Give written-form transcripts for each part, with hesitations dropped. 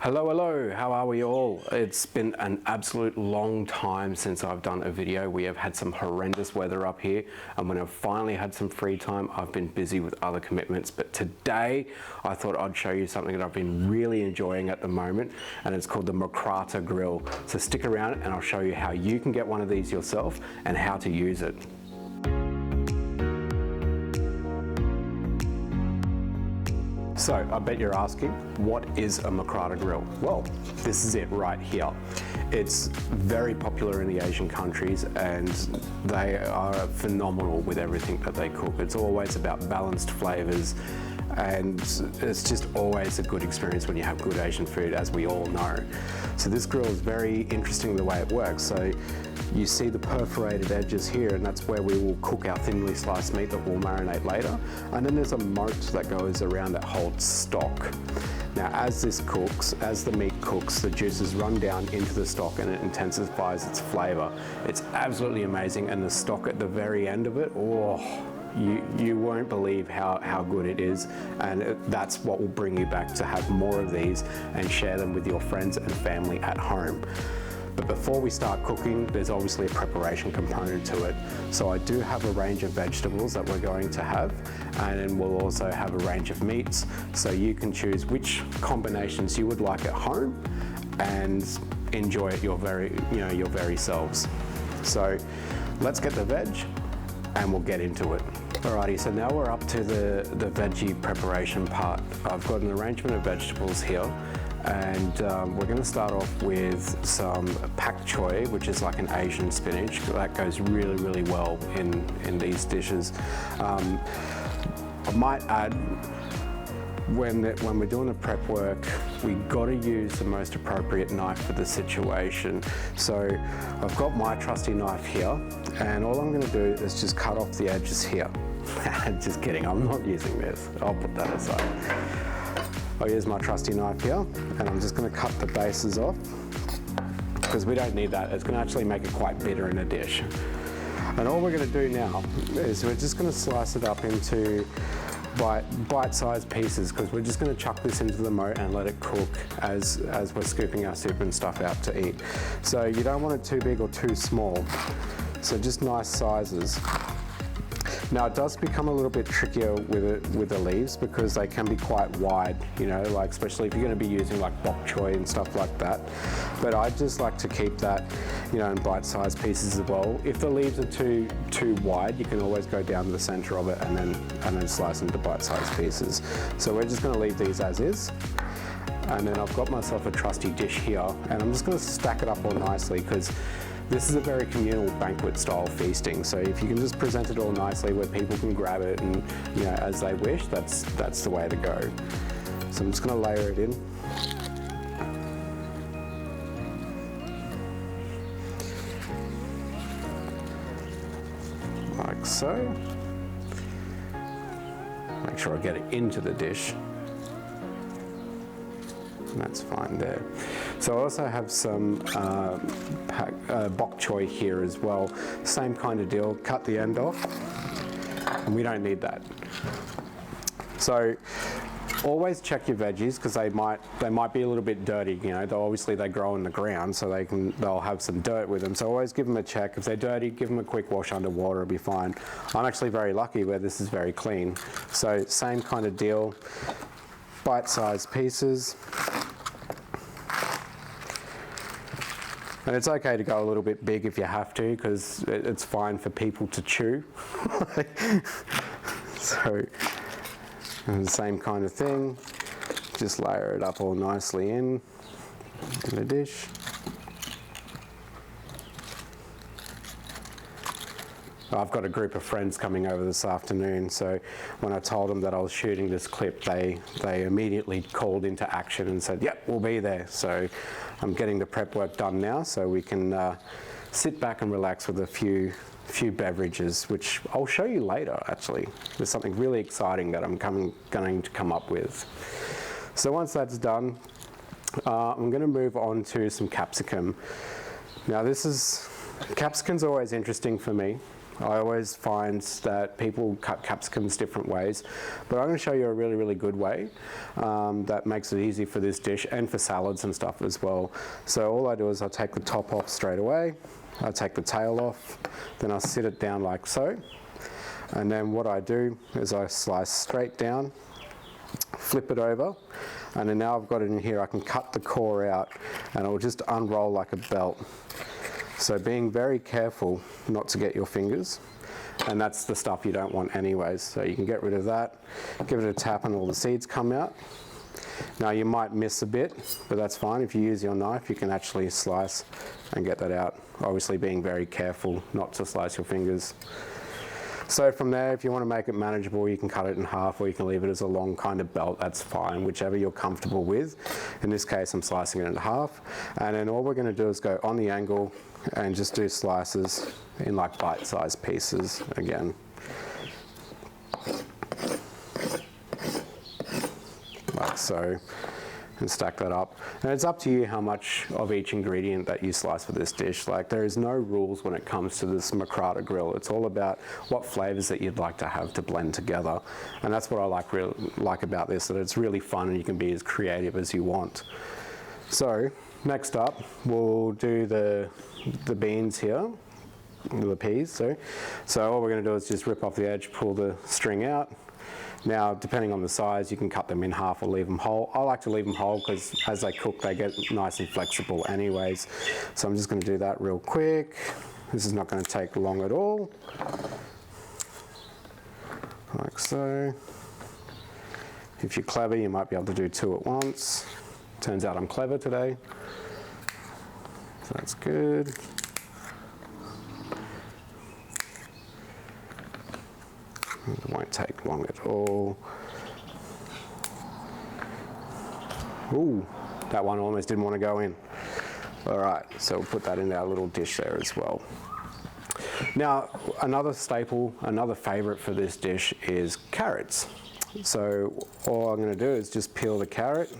Hello, how are we all? It's been an absolute long time since I've done a video. We have had some horrendous weather up here, and when I've finally had some free time, I've been busy with other commitments. But today, I thought I'd show you something that I've been really enjoying at the moment, and it's called the Moo Krata Grill. So stick around and I'll show you how you can get one of these yourself and how to use it. So, I bet you're asking, what is a Moo Krata Grill? Well, this is it right here. It's very popular in the Asian countries and they are phenomenal with everything that they cook. It's always about balanced flavors and it's just always a good experience when you have good Asian food, as we all know. So this grill is very interesting the way it works. So you see the perforated edges here, and that's where we will cook our thinly sliced meat that we'll marinate later. And then there's a moat that goes around that holds stock. Now as this cooks, as the meat cooks, the juices run down into the stock and it intensifies its flavor. It's absolutely amazing, and the stock at the very end of it, oh, you won't believe how good it is, and that's what will bring you back to have more of these and share them with your friends and family at home. But before we start cooking, there's obviously a preparation component to it. So I do have a range of vegetables that we're going to have, and then we'll also have a range of meats. So you can choose which combinations you would like at home and enjoy it your very selves. So let's get the veg and we'll get into it. Alrighty, so now we're up to the veggie preparation part. I've got an arrangement of vegetables here, and we're going to start off with some pak choy, which is like an Asian spinach. That goes really well in these dishes. I might add, when we're doing the prep work, we got to use the most appropriate knife for the situation. So I've got my trusty knife here, and all I'm going to do is just cut off the edges here. Just kidding, I'm not using this. I'll put that aside. I'll use my trusty knife here, and I'm just going to cut the bases off because we don't need that. It's going to actually make it quite bitter in a dish. And all we're going to do now is we're just going to slice it up into bite-sized pieces, because we're just going to chuck this into the moat and let it cook as we're scooping our soup and stuff out to eat. So you don't want it too big or too small, so just nice sizes. Now it does become a little bit trickier with the leaves because they can be quite wide, you know, like especially if you're going to be using like bok choy and stuff like that. But I just like to keep that, you know, in bite-sized pieces as well. If the leaves are too wide, you can always go down to the center of it and then slice into bite-sized pieces. So we're just going to leave these as is. And then I've got myself a trusty dish here, and I'm just going to stack it up all nicely because this is a very communal banquet style feasting. So if you can just present it all nicely where people can grab it and, you know, as they wish, that's the way to go. So I'm just going to layer it in. Like so. Make sure I get it into the dish. And that's fine there. So I also have some bok choy here as well. Same kind of deal, cut the end off, and we don't need that. So always check your veggies because they might be a little bit dirty. You know, obviously they grow in the ground, so they'll have some dirt with them. So always give them a check. If they're dirty, give them a quick wash under water, it'll be fine. I'm actually very lucky where this is very clean. So same kind of deal, bite-sized pieces. And it's okay to go a little bit big if you have to, because it's fine for people to chew. So, and the same kind of thing, just layer it up all nicely in the dish. I've got a group of friends coming over this afternoon, so when I told them that I was shooting this clip, they immediately called into action and said, yep, we'll be there. So I'm getting the prep work done now so we can sit back and relax with a few beverages, which I'll show you later actually. There's something really exciting that I'm going to come up with. So once that's done, I'm going to move on to some capsicum. Now capsicum's always interesting for me I always find that people cut capsicums different ways, but I'm going to show you a really, really good way that makes it easy for this dish and for salads and stuff as well. So all I do is I take the top off straight away, I take the tail off, then I sit it down like so, and then what I do is I slice straight down, flip it over, and then now I've got it in here, I can cut the core out and it will just unroll like a belt. So being very careful not to get your fingers, and that's the stuff you don't want anyways. So you can get rid of that, give it a tap and all the seeds come out. Now you might miss a bit, but that's fine. If you use your knife, you can actually slice and get that out. Obviously being very careful not to slice your fingers. So from there, if you want to make it manageable, you can cut it in half or you can leave it as a long kind of belt, that's fine, whichever you're comfortable with. In this case, I'm slicing it in half. And then all we're going to do is go on the angle and just do slices in like bite-sized pieces again. Like so. And stack that up. And it's up to you how much of each ingredient that you slice for this dish. Like there is no rules when it comes to this Moo Krata Grill. It's all about what flavors that you'd like to have to blend together. And that's what I like about this, that it's really fun and you can be as creative as you want. So next up, we'll do the beans here, the peas. So all we're going to do is just rip off the edge, pull the string out. Now, depending on the size, you can cut them in half or leave them whole. I like to leave them whole because as they cook, they get nice and flexible anyways. So I'm just going to do that real quick. This is not going to take long at all. Like so. If you're clever, you might be able to do two at once. Turns out I'm clever today. So that's good. It won't take long at all. Ooh, that one almost didn't want to go in. All right, so we'll put that in our little dish there as well. Now, another staple, another favorite for this dish is carrots. So all I'm going to do is just peel the carrot.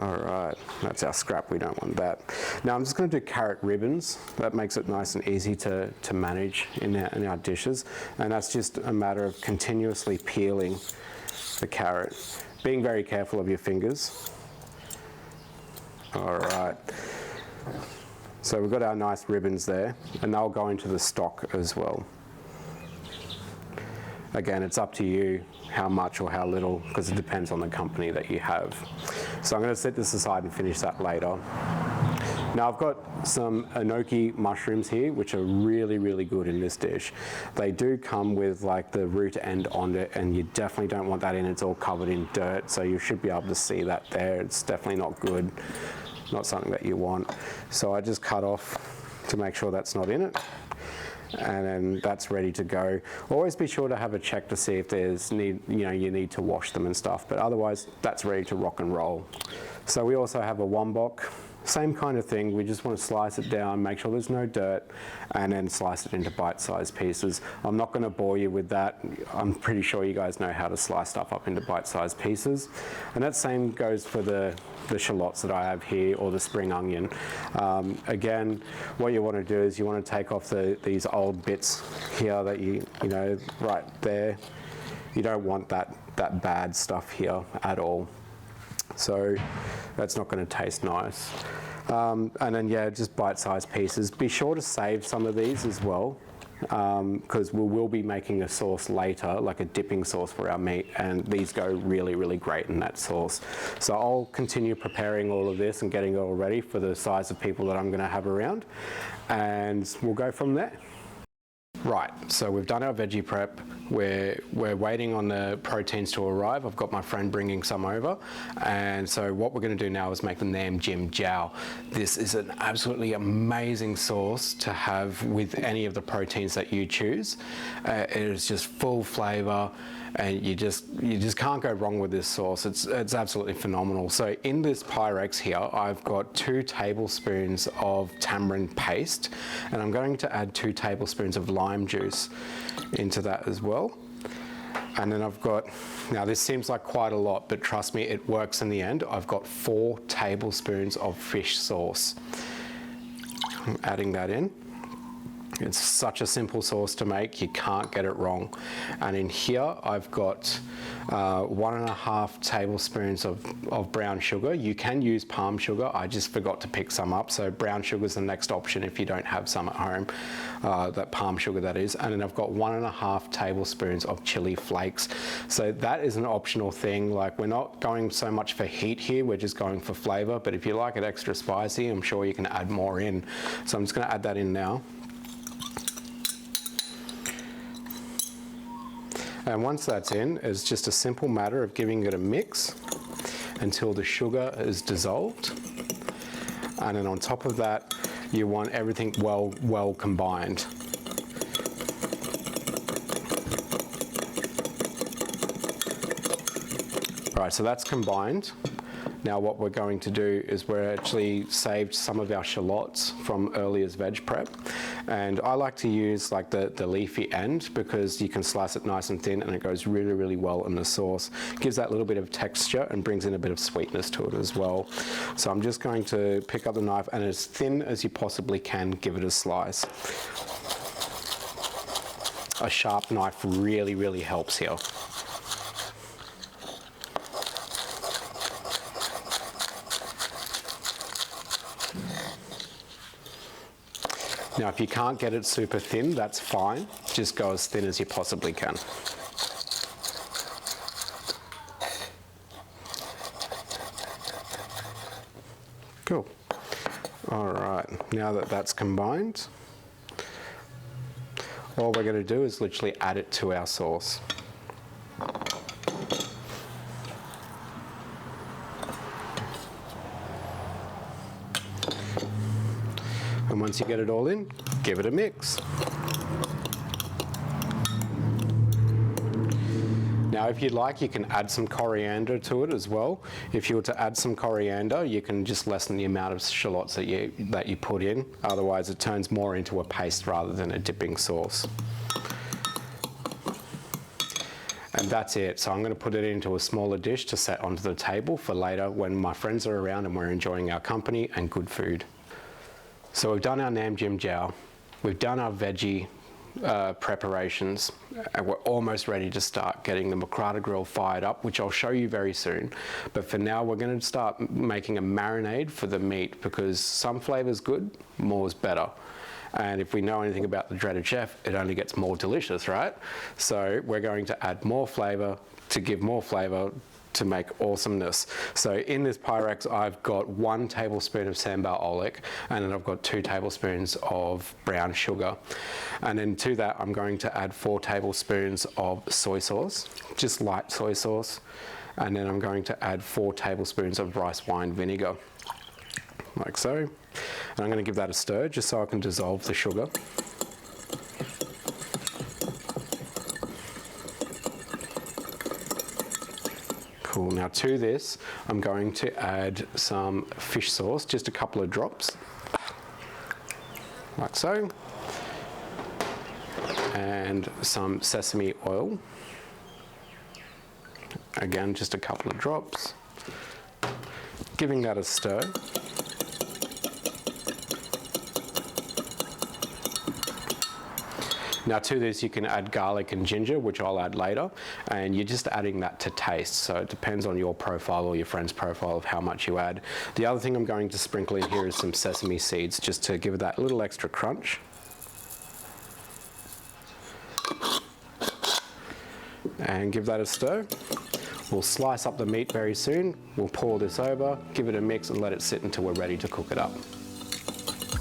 All right, that's our scrap, we don't want that. Now I'm just going to do carrot ribbons. That makes it nice and easy to manage in our dishes. And that's just a matter of continuously peeling the carrot. Being very careful of your fingers. All right. So we've got our nice ribbons there, and they'll go into the stock as well. Again, it's up to you how much or how little, because it depends on the company that you have. So I'm going to set this aside and finish that later. Now I've got some enoki mushrooms here, which are really, really good in this dish. They do come with like the root end on it, and you definitely don't want that in. It's all covered in dirt, so you should be able to see that there. It's definitely not good, not something that you want. So I just cut off to make sure that's not in it. And then that's ready to go. Always be sure to have a check to see if there's you need to wash them and stuff, but otherwise that's ready to rock and roll. So we also have a wombok. Same kind of thing, we just want to slice it down, make sure there's no dirt, and then slice it into bite-sized pieces. I'm not going to bore you with that. I'm pretty sure you guys know how to slice stuff up into bite-sized pieces. And that same goes for the shallots that I have here, or the spring onion. Again, what you want to do is you want to take off these old bits here that you know, right there. You don't want that bad stuff here at all. So that's not going to taste nice. And then yeah, just bite-sized pieces. Be sure to save some of these as well, because we will be making a sauce later, like a dipping sauce for our meat, and these go really, really great in that sauce. So I'll continue preparing all of this and getting it all ready for the size of people that I'm going to have around, and we'll go from there. Right, so we've done our veggie prep. We're waiting on the proteins to arrive. I've got my friend bringing some over. And so what we're going to do now is make the Nam Jim Jiao. This is an absolutely amazing sauce to have with any of the proteins that you choose. It is just full flavor, and you just can't go wrong with this sauce. It's absolutely phenomenal. So in this Pyrex here, I've got 2 tablespoons of tamarind paste, and I'm going to add 2 tablespoons of lime juice into that as well. And then I've got, now this seems like quite a lot, but trust me, it works in the end. I've got 4 tablespoons of fish sauce. I'm adding that in. It's such a simple sauce to make, you can't get it wrong. And in here, I've got 1.5 tablespoons of brown sugar. You can use palm sugar, I just forgot to pick some up. So brown sugar is the next option if you don't have some at home, that palm sugar that is. And then I've got 1.5 tablespoons of chili flakes. So that is an optional thing. Like, we're not going so much for heat here, we're just going for flavor. But if you like it extra spicy, I'm sure you can add more in. So I'm just gonna add that in now. And once that's in, it's just a simple matter of giving it a mix until the sugar is dissolved. And then on top of that, you want everything well combined. All right, so that's combined. Now what we're going to do is we're actually saved some of our shallots from earlier's veg prep. And I like to use like the leafy end because you can slice it nice and thin and it goes really well in the sauce. Gives that little bit of texture and brings in a bit of sweetness to it as well. So I'm just going to pick up the knife and as thin as you possibly can, give it a slice. A sharp knife really helps here. Now, if you can't get it super thin, that's fine. Just go as thin as you possibly can. Cool. All right, now that that's combined, all we're going to do is literally add it to our sauce. And once you get it all in, give it a mix. Now, if you'd like, you can add some coriander to it as well. If you were to add some coriander, you can just lessen the amount of shallots that you put in. Otherwise, it turns more into a paste rather than a dipping sauce. And that's it. So I'm going to put it into a smaller dish to set onto the table for later when my friends are around and we're enjoying our company and good food. So we've done our Nam Jim Jow, we've done our veggie preparations, and we're almost ready to start getting the Moo Krata Grill fired up, which I'll show you very soon. But for now, we're going to start making a marinade for the meat because some flavor's good, more is better. And if we know anything about the dreaded chef, it only gets more delicious, right? So we're going to add more flavor to give more flavor to make awesomeness. So in this Pyrex, I've got 1 tablespoon of Sambal Oelek, and then I've got 2 tablespoons of brown sugar. And then to that, I'm going to add 4 tablespoons of soy sauce, just light soy sauce. And then I'm going to add 4 tablespoons of rice wine vinegar, like so. And I'm going to give that a stir just so I can dissolve the sugar. Cool. Now to this, I'm going to add some fish sauce, just a couple of drops, like so, and some sesame oil. Again, just a couple of drops. Giving that a stir. Now to this you can add garlic and ginger, which I'll add later, and you're just adding that to taste, so it depends on your profile or your friend's profile of how much you add. The other thing I'm going to sprinkle in here is some sesame seeds, just to give it that little extra crunch. And give that a stir. We'll slice up the meat very soon, we'll pour this over, give it a mix and let it sit until we're ready to cook it up.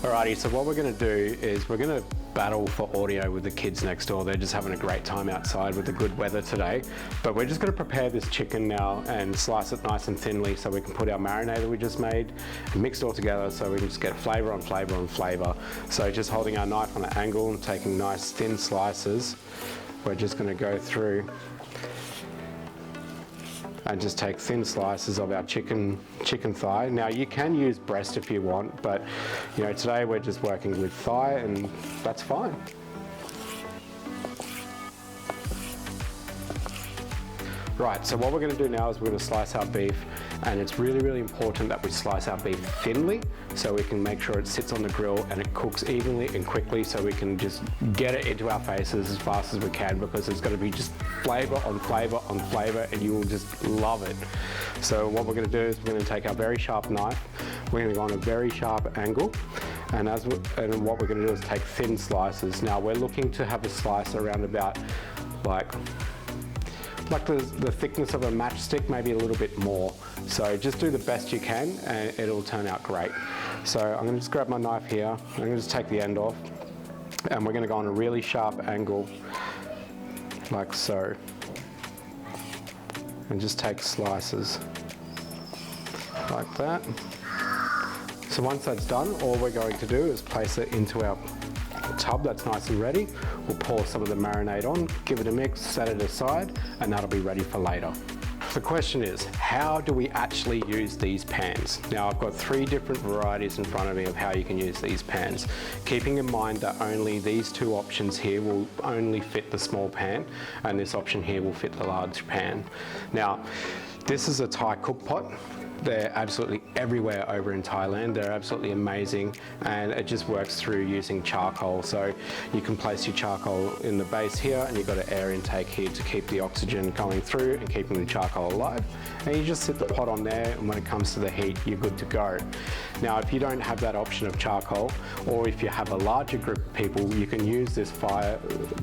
Alrighty, so what we're going to do is we're going to battle for audio with the kids next door. They're just having a great time outside with the good weather today. But we're just going to prepare this chicken now and slice it nice and thinly so we can put our marinade that we just made and mix it all together so we can just get flavor on flavor on flavor. So just holding our knife on an angle and taking nice thin slices, we're just going to go through and just take thin slices of our chicken thigh. Now you can use breast if you want, but you know, today we're just working with thigh and that's fine. Right, so what we're going to do now is we're going to slice our beef, and it's really, really important that we slice our beef thinly so we can make sure it sits on the grill and it cooks evenly and quickly, so we can just get it into our faces as fast as we can, because it's going to be just flavour on flavour on flavour, and you will just love it. So what we're going to do is we're going to take our very sharp knife, we're going to go on a very sharp angle, and what we're going to do is take thin slices. Now we're looking to have a slice around about like the thickness of a matchstick, maybe a little bit more. So just do the best you can and it'll turn out great. So I'm going to just grab my knife here, I'm going to just take the end off, and we're going to go on a really sharp angle like so, and just take slices like that. So once that's done, all we're going to do is place it into our tub that's nice and ready. We'll pour some of the marinade on, give it a mix, set it aside, and that'll be ready for later. The question is, how do we actually use these pans? Now I've got 3 different varieties in front of me of how you can use these pans, keeping in mind that only these 2 options here will only fit the small pan, and this option here will fit the large pan. Now, this is a Thai cook pot. They're absolutely everywhere over in Thailand. They're absolutely amazing, and it just works through using charcoal. So you can place your charcoal in the base here, and you've got an air intake here to keep the oxygen going through and keeping the charcoal alive. And you just sit the pot on there, and when it comes to the heat, you're good to go. Now, if you don't have that option of charcoal, or if you have a larger group of people, you can use this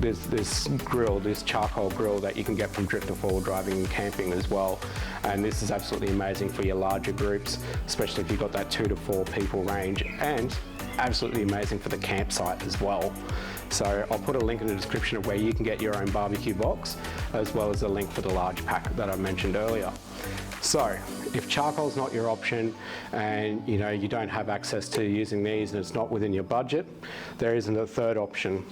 this charcoal grill that you can get from Drifta for driving and camping as well. And this is absolutely amazing for your larger groups, especially if you've got that 2 to 4 people range, and absolutely amazing for the campsite as well. So I'll put a link in the description of where you can get your own barbecue box, as well as a link for the large pack that I mentioned earlier. So if charcoal's not your option, and you don't have access to using these and it's not within your budget, there is a third option.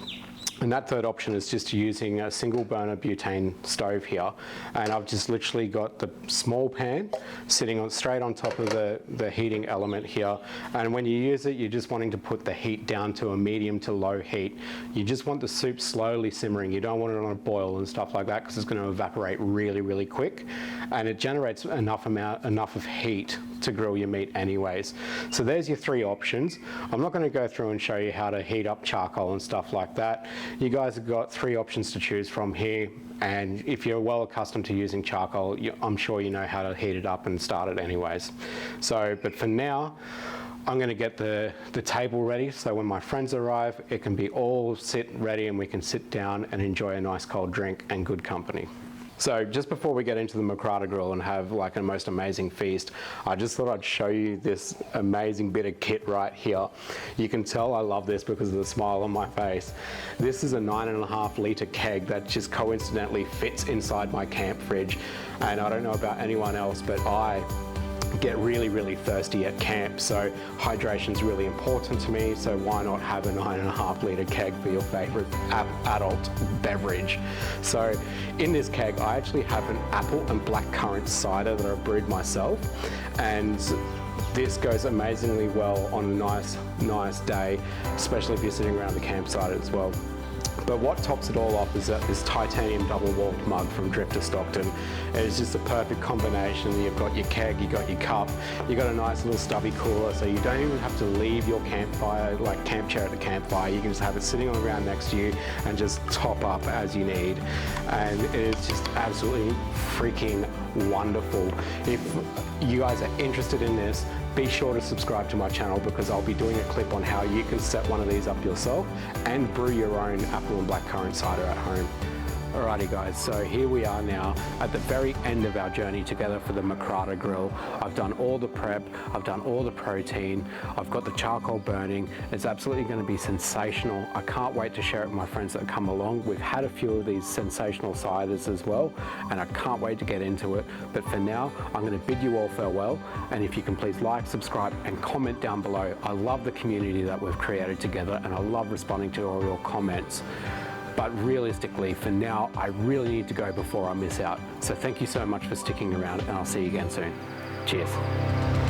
And that third option is just using a single burner butane stove here. And I've just literally got the small pan sitting straight on top of the heating element here. And when you use it, you're just wanting to put the heat down to a medium to low heat. You just want the soup slowly simmering. You don't want it on a boil and stuff like that, because it's going to evaporate really, really quick. And it generates enough of heat to grill your meat anyways. So there's your 3 options. I'm not going to go through and show you how to heat up charcoal and stuff like that. You guys have got 3 options to choose from here, and if you're well accustomed to using charcoal, I'm sure you know how to heat it up and start it anyways. So, but for now, I'm going to get the table ready, so when my friends arrive, it can be all sit ready and we can sit down and enjoy a nice cold drink and good company. So just before we get into the Moo Krata Grill and have like a most amazing feast, I just thought I'd show you this amazing bit of kit right here. You can tell I love this because of the smile on my face. This is a 9.5 litre keg that just coincidentally fits inside my camp fridge. And I don't know about anyone else, but I get really, really thirsty at camp, so hydration is really important to me, so why not have a 9.5 litre keg for your favourite adult beverage. So in this keg I actually have an apple and blackcurrant cider that I've brewed myself, and this goes amazingly well on a nice day, especially if you're sitting around the campsite as well. But what tops it all off is this titanium double-walled mug from Drifta Stockton. It's just a perfect combination. You've got your keg, you've got your cup, you've got a nice little stubby cooler, so you don't even have to leave your campfire, like camp chair at the campfire. You can just have it sitting on the ground next to you and just top up as you need. And it is just absolutely freaking wonderful. If you guys are interested in this, be sure to subscribe to my channel, because I'll be doing a clip on how you can set one of these up yourself and brew your own apple and blackcurrant cider at home. Alrighty guys, so here we are now at the very end of our journey together for the Moo Krata Grill. I've done all the prep, I've done all the protein, I've got the charcoal burning. It's absolutely going to be sensational. I can't wait to share it with my friends that come along. We've had a few of these sensational ciders as well, and I can't wait to get into it. But for now, I'm going to bid you all farewell, and if you can please like, subscribe and comment down below. I love the community that we've created together, and I love responding to all your comments. But realistically, for now, I really need to go before I miss out. So thank you so much for sticking around, and I'll see you again soon. Cheers.